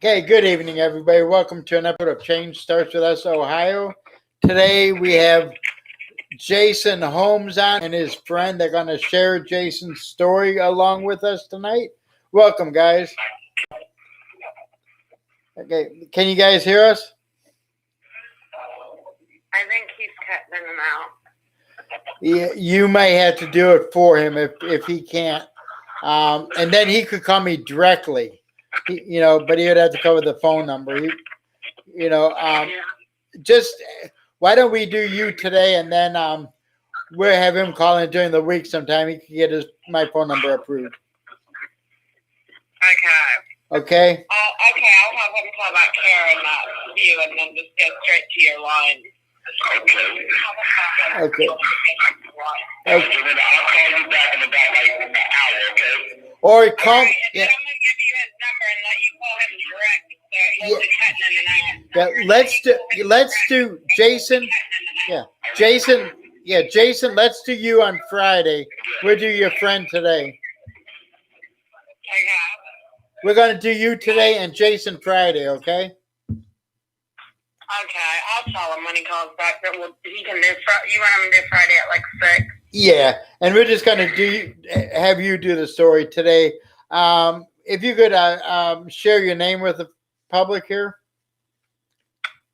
Okay, good evening, everybody. Welcome to an episode of Change Starts With Us, Ohio. Today we have Jason Holmes on and his friend. They're going to share Jason's story along with us tonight. Welcome, guys. Okay, can you guys hear us? I think he's cutting in and out. Yeah, you may have to do it for him if he can't. And then he could call me directly. But he would have to cover the phone number. Just why don't we do you today, and then we'll have him call in during the week sometime. He can get my phone number approved. Okay. Okay. I'll have him call back Karen, not you, and then just go straight to your line. Okay. Okay. So then I'll call you back in about like an hour, okay? Or call. Right, Yeah. I'm gonna give you his number and let you call him direct. So he'll be cutting in and out. Yeah. Let's do Jason. Yeah. Jason. Yeah, Jason. Let's do you on Friday. We'll do your friend today. Okay. We're gonna do you today and Jason Friday. Okay. Okay, I'll tell him when he calls back that he can do. You want him to do Friday at like 6? Yeah, and we're just gonna have you do the story today. If you could share your name with the public here.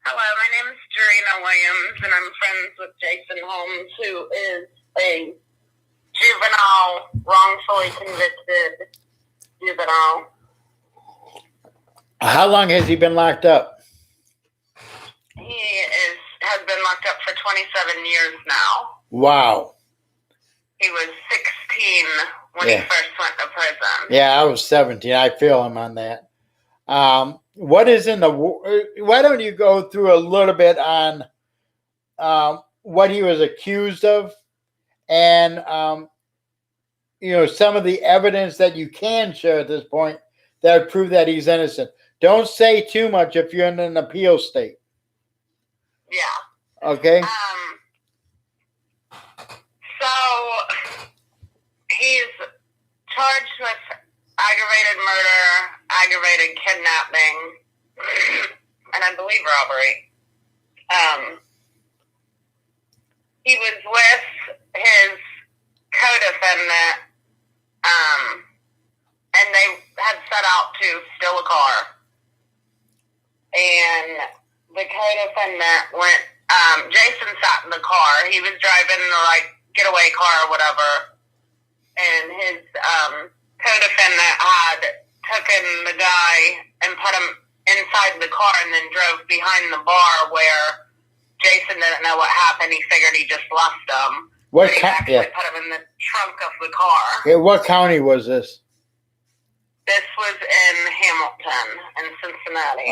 Hello, my name is Jarena Williams, and I'm friends with Jason Holmes, who is a juvenile, wrongfully convicted juvenile. How long has he been locked up? He has been locked up for 27 years now. Wow. He was 16 when he first went to prison. Yeah, I was 17. I feel him on that. What is in the? Why don't you go through a little bit on what he was accused of, and some of the evidence that you can share at this point that would prove that he's innocent. Don't say too much if you're in an appeal state. Yeah. Okay. So he's charged with aggravated murder, aggravated kidnapping, and I believe robbery. He was with his co-defendant, and they had set out to steal a car. And the co-defendant went, Jason sat in the car. He was driving the, getaway car or whatever. And his co-defendant had taken the guy and put him inside the car and then drove behind the bar where Jason didn't know what happened. He figured he just left him. He actually put him in the trunk of the car. Okay, what county was this? This was in Hamilton and Cincinnati.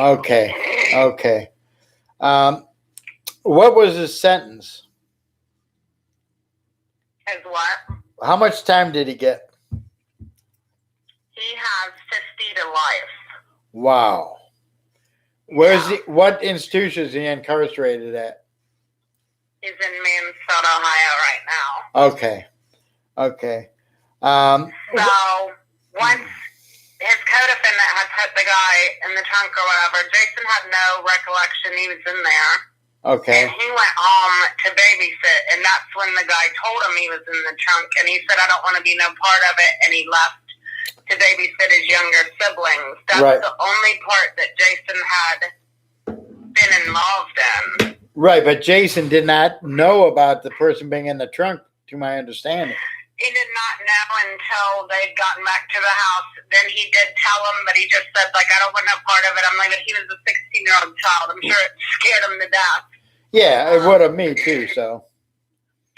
Okay. What was his sentence? His what? How much time did he get? He has 50 to life. Wow. Where's he? What institution is he incarcerated at? He's in Mansfield, Ohio right now. Okay. So once his co-defendant had put the guy in the trunk or whatever, Jason had no recollection he was in there. Okay. And he went home to babysit, and that's when the guy told him he was in the trunk, and he said, I don't want to be no part of it, and he left to babysit his younger siblings. That's the only part that Jason had been involved in. Right, but Jason did not know about the person being in the trunk, to my understanding. He did not know until they'd gotten back to the house. Then he did tell him, but he just said, I don't want no part of it. I'm like, but he was a 16-year-old child. I'm sure it scared him to death. Yeah, it would have me too, so.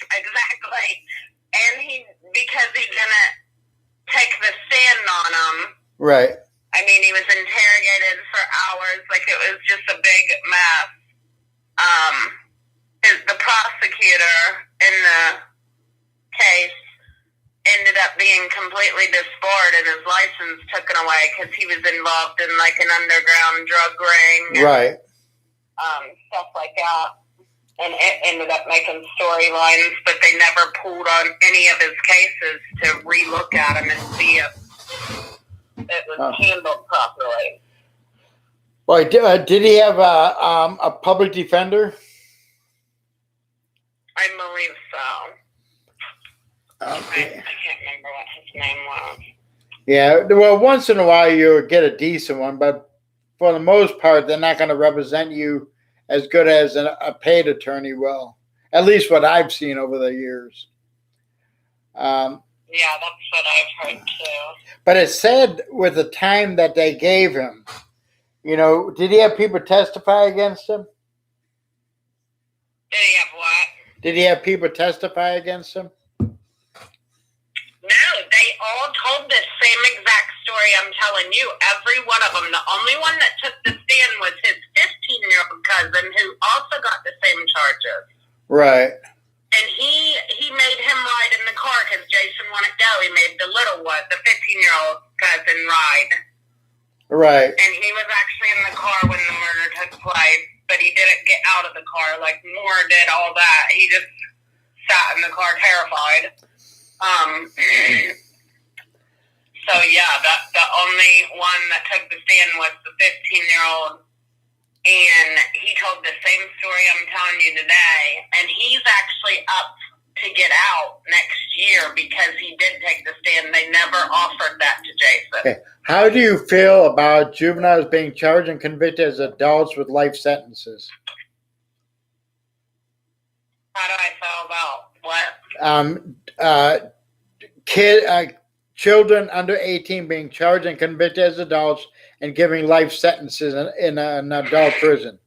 Exactly. And because he didn't take the stand on him. Right. I mean, he was interrogated for hours. It was just a big mess. The prosecutor in the case ended up being completely disbarred and his license taken away because he was involved in an underground drug ring. Right. Stuff like that. And it ended up making storylines, but they never pulled on any of his cases to relook at him and see if it was handled properly. Well, did he have a public defender? I believe so. Okay. I can't remember what his name was. Yeah, well, once in a while you'll get a decent one, but for the most part, they're not going to represent you as good as a paid attorney will. At least what I've seen over the years. Yeah, that's what I've heard too. But it's sad with the time that they gave him. You know, did he have people testify against him? Did he have what? Did he have people testify against him? No, they all told the same exact story I'm telling you. Every one of them. The only one that took the stand was his 15-year-old cousin, who also got the same charges. Right. And he made him ride in the car because Jason wouldn't go. He made the little one, the 15-year-old cousin, ride. Right. And he was actually in the car when the murder took place, but he didn't get out of the car like Moore did all that. He just sat in the car terrified. So yeah, the only one that took the stand was the 15-year-old, and he told the same story I'm telling you today, and he's actually up to get out next year because he did take the stand. They never offered that to Jason. Okay. How do you feel about juveniles being charged and convicted as adults with life sentences? How do I feel about what? Children under 18 being charged and convicted as adults and giving life sentences in an adult prison.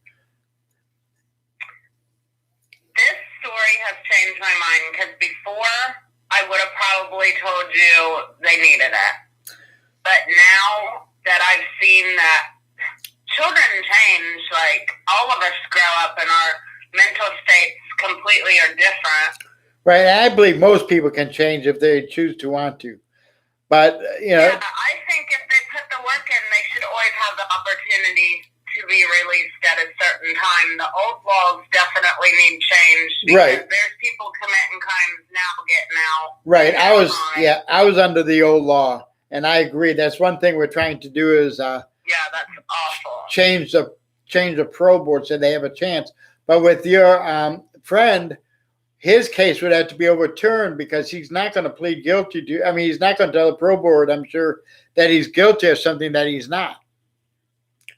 This story has changed my mind because before I would have probably told you they needed it. But now that I've seen that children change, like all of us grow up and our mental states completely are different. Right, and I believe most people can change if they choose to want to. But, you know. Yeah, I think if they put the work in, they should always have the opportunity to be released at a certain time. The old laws definitely need change. Because there's people committing crimes now getting out. Right, I was under the old law, and I agree. That's one thing we're trying to do is yeah, that's awful. Change the pro board so they have a chance. But with your friend, his case would have to be overturned because he's not going to plead guilty to. I mean, he's not going to tell the pro board, I'm sure, that he's guilty of something that he's not.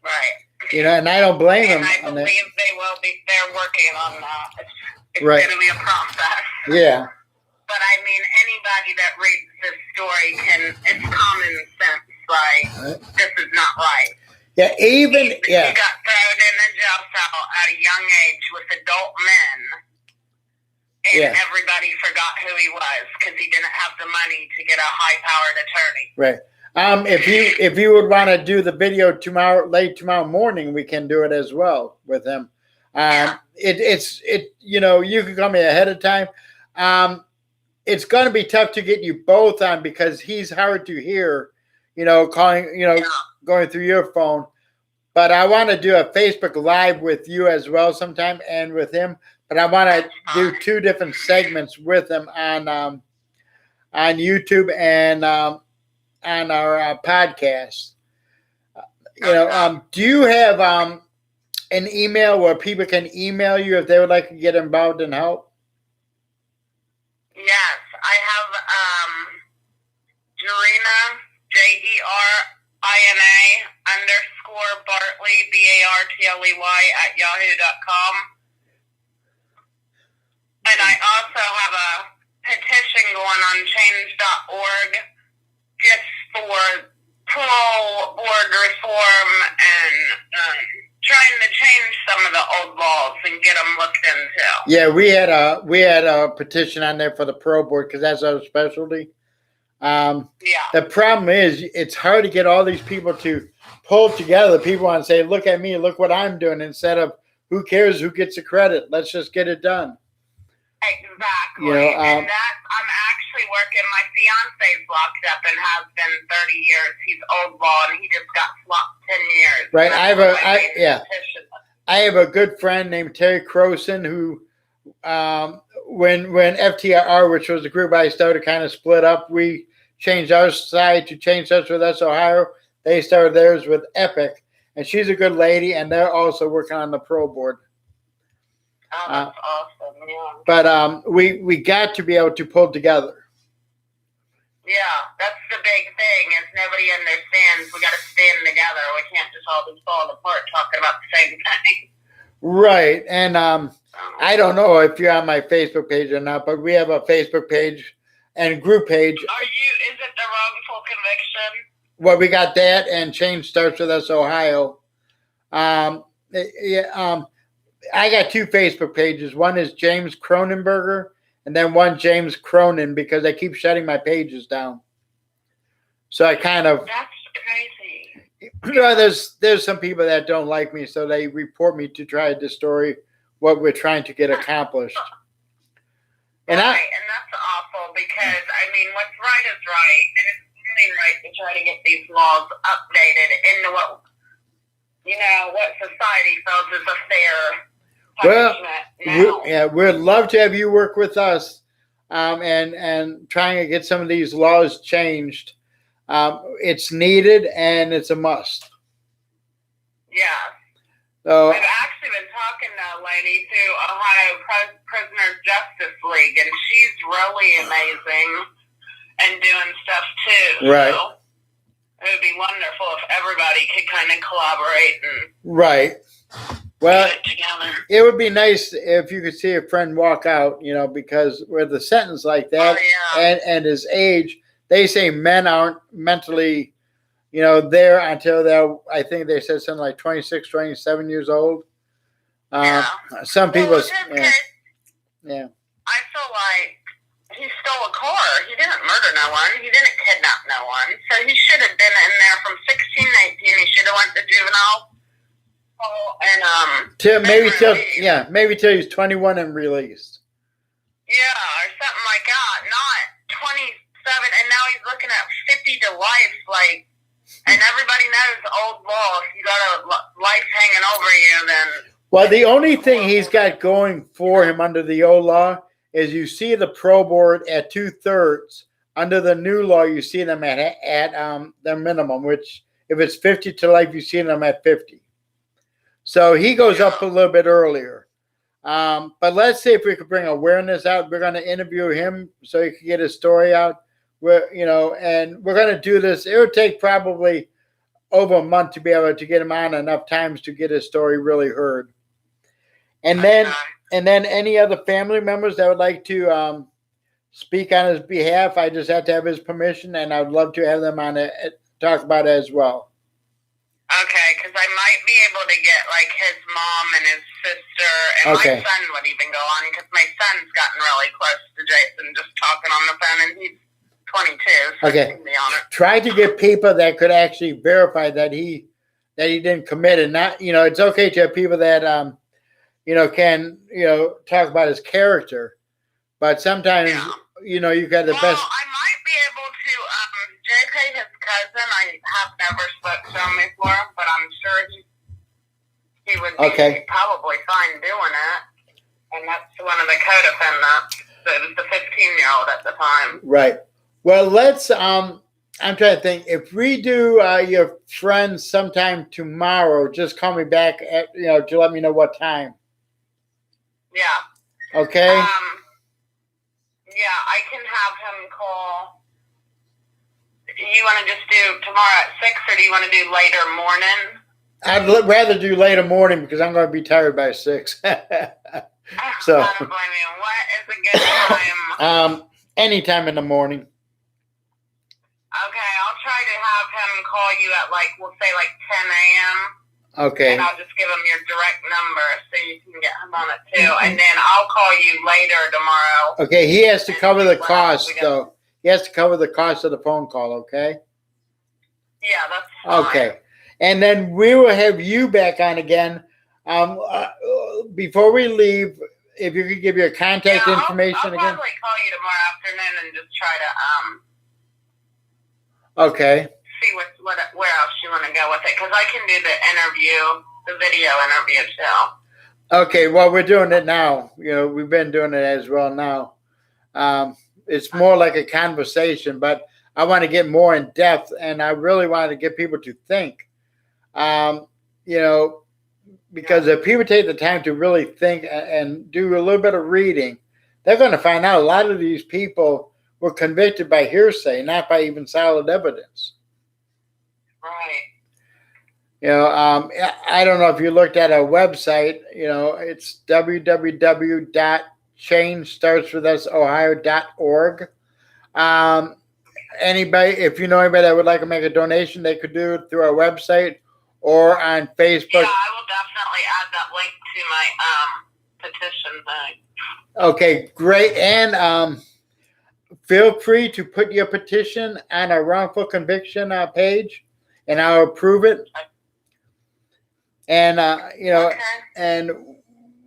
Right. You know, and I don't blame him. I believe they will be. They're working on that. It's right. going to be a process. Yeah. But I mean, anybody that reads this story it's common sense. Like, this is not right. Yeah, he got thrown in a jail cell at a young age with adult men. And everybody forgot who he was because he didn't have the money to get a high-powered attorney. Right. If you would want to do the video late tomorrow morning, we can do it as well with him. You know, you can call me ahead of time. It's going to be tough to get you both on because he's hard to hear. You know, going through your phone. But I want to do a Facebook Live with you as well sometime and with him. But I want to do two different segments with him on YouTube and on our podcast. You know, do you have an email where people can email you if they would like to get involved and help? Yes, I have Jerina, JERINA_Bartley BARTLEY @yahoo.com. And I also have a petition going on change.org just for parole board reform and trying to change some of the old laws and get them looked into. Yeah, we had a petition on there for the parole board because that's our specialty. The problem is it's hard to get all these people to pull together. People want to say, look at me, look what I'm doing, instead of who cares who gets the credit. Let's just get it done. Exactly. You know, and that I'm actually working. My fiance's locked up and has been 30 years. He's old law and he just got flopped 10 years. Right. I have a good friend named Terry Croson who, when FTR, which was the group I started, kind of split up, we changed our side to Change Starts With Us Ohio. They started theirs with Epic. and she's a good lady, and they're also working on the pro board. Oh, that's awesome. Yeah. But we got to be able to pull together. Yeah, that's the big thing is nobody understands. We got to stand together. We can't just all be falling apart talking about the same thing. Right, and I don't know if you're on my Facebook page or not, but we have a Facebook page and group page. Is it the wrongful conviction? Well, we got that, and Change Starts With Us Ohio. I got two Facebook pages. One is James Cronenberger, and then one James Cronin, because they keep shutting my pages down. So I kind of... That's crazy. You know, there's some people that don't like me, so they report me to try to destroy what we're trying to get accomplished. And and that's awful because, I mean, what's right is right, and it's really right to try to get these laws updated into what society feels is a fair punishment. We'd love to have you work with us and trying to get some of these laws changed. It's needed and it's a must. Yeah. So I've actually been talking to a lady through Ohio Prisoners Justice League, and she's really amazing and doing stuff too. Right. So it would be wonderful if everybody could kind of collaborate and right. Well, get it together. It would be nice if you could see a friend walk out, because with a sentence like that and his age, they say men aren't mentally, there until they're, I think they said something like 26, 27 years old. Some people, yeah. I feel like he stole a car. He didn't murder no one. He didn't kidnap no one. So he should have been in there from 16, 18. He should have went to juvenile. And maybe till he's 21 and released. Yeah, or something like that. Not 27, and now he's looking at 50 to life. Like, and everybody knows old law. If you got a life hanging over you, then. Well, the only thing he's got going for him under the old law is you see the pro board at 2/3. Under the new law, you see them at their minimum, which if it's 50 to life, you see them at 50. So he goes up a little bit earlier. But let's see if we could bring awareness out. We're going to interview him so he can get his story out. And we're going to do this. It would take probably over a month to be able to get him on enough times to get his story really heard. And then any other family members that would like to speak on his behalf, I just have to have his permission, and I would love to have them on it, talk about it as well. Okay, because I might be able to get, like, his mom and his sister, and my son would even go on, because my son's gotten really close to Jason, just talking on the phone, and he's 22, so he can be on it. Try to get people that could actually verify that he didn't commit it. Not, it's okay to have people that, can, talk about his character, but sometimes, you got the best. I might be able to, JK, his cousin, I have never spoke to him before, but I'm sure he would be probably fine doing it. And that's one of the co-defendants. So it was the 15-year-old at the time. Right. Well, let's, I'm trying to think. If we do your friends sometime tomorrow, just call me back at, to let me know what time. Yeah. Okay. Yeah, I can have him call. You want to just do tomorrow at 6, or do you want to do later morning? I'd rather do later morning because I'm going to be tired by 6. So. I don't blame you. What is a good time? Anytime in the morning. Okay, I'll try to have him call you at, we'll say 10 a.m. Okay. And I'll just give him your direct number so you can get him on it too. And then I'll call you later tomorrow. Okay, he has to cover the cost, though. He has to cover the cost of the phone call, okay? Yeah, that's fine. Okay. And then we will have you back on again. Before we leave, if you could give your contact information I'll again. I'll probably call you tomorrow afternoon and just try to Okay. see where else you want to go with it, because I can do the video interview too. Okay, well, we're doing it now. We've been doing it as well now. It's more like a conversation, but I want to get more in depth, and I really want to get people to think. you know, because if people take the time to really think and do a little bit of reading, they're going to find out a lot of these people were convicted by hearsay, not by even solid evidence. Right. I don't know if you looked at our website. It's www.changestartswithus.ohio.org. Anybody, if you know anybody that would like to make a donation, they could do it through our website or on Facebook. Yeah, I will definitely add that link to my petition thing. Okay, great. And feel free to put your petition on our wrongful conviction page, and I'll approve it. And Okay. and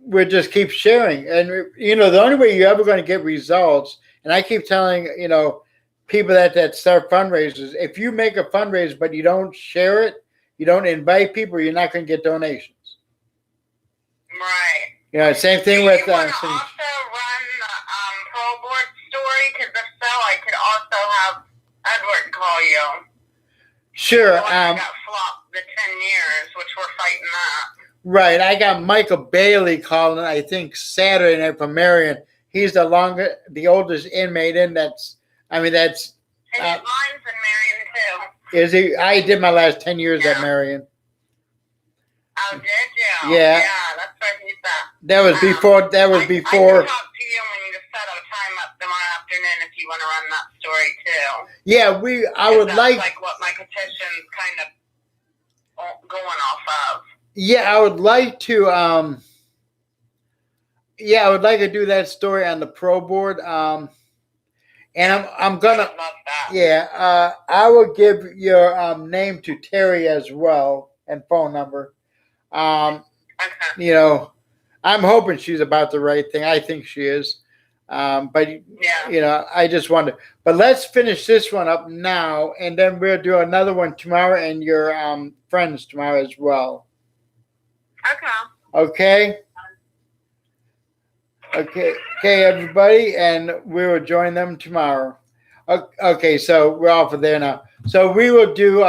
we'll just keep sharing. And the only way you're ever going to get results, and I keep telling people that start fundraisers, if you make a fundraiser but you don't share it, you don't invite people, you're not going to get donations. Right. Same thing with. Do you want to also run the pro board story? Because if so, I could also have Edward call you. Sure. I got flopped the 10 years, which we're fighting that. Right. I got Michael Bailey calling, I think, Saturday night from Marion. He's the oldest inmate in that's. Mine's in Marion too. Is he? I did my last 10 years at Marion. Oh, did you? Yeah. Yeah, that's where he's at. That was before. I can talk to you when you set a time up tomorrow afternoon if you want to run that story too. Yeah, I would like what my petition's kind of going off of. Yeah, I would like to. I would like to do that story on the pro board. And I'm gonna. I love that. Yeah, I will give your name to Terry as well and phone number. Okay. I'm hoping she's about the right thing. I think she is. But I just wanted. But let's finish this one up now, and then we'll do another one tomorrow, and your friends tomorrow as well. Okay. Okay, everybody, and we will join them tomorrow. Okay, so we're off of there now. So we will do